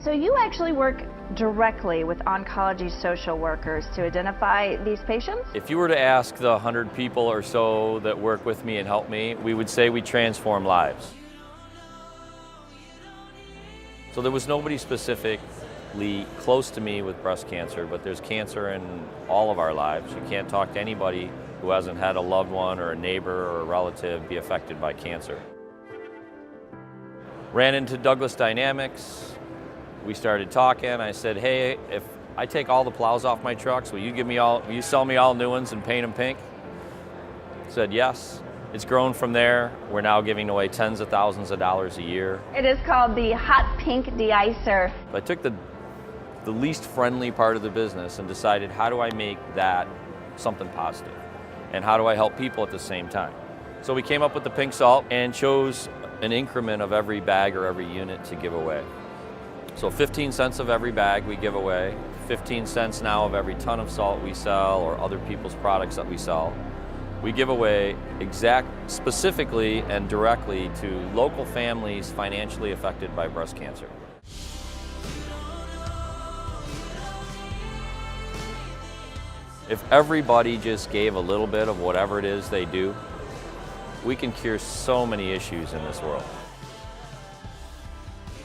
So you actually work directly with oncology social workers to identify these patients? If you were to ask the 100 people or so that work with me and help me, we would say we transform lives. So there was nobody specifically close to me with breast cancer, but there's cancer in all of our lives. You can't talk to anybody who hasn't had a loved one or a neighbor or a relative be affected by cancer. Ran into Douglas Dynamics. We started talking. I said, hey, if I take all the plows off my trucks, will you sell me all new ones and paint them pink? Said yes. It's grown from there. We're now giving away tens of thousands of dollars a year. It is called the Hot Pink Deicer. I took the least friendly part of the business and decided, how do I make that something positive? And how do I help people at the same time? So we came up with the pink salt and chose an increment of every bag or every unit to give away. So 15 cents of every bag we give away, 15 cents now of every ton of salt we sell or other people's products that we sell. We give away specifically and directly to local families financially affected by breast cancer. If everybody just gave a little bit of whatever it is they do, we can cure so many issues in this world.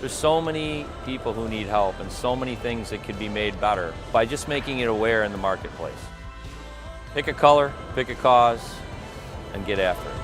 There's so many people who need help and so many things that could be made better by just making it aware in the marketplace. Pick a color, pick a cause, and get after it.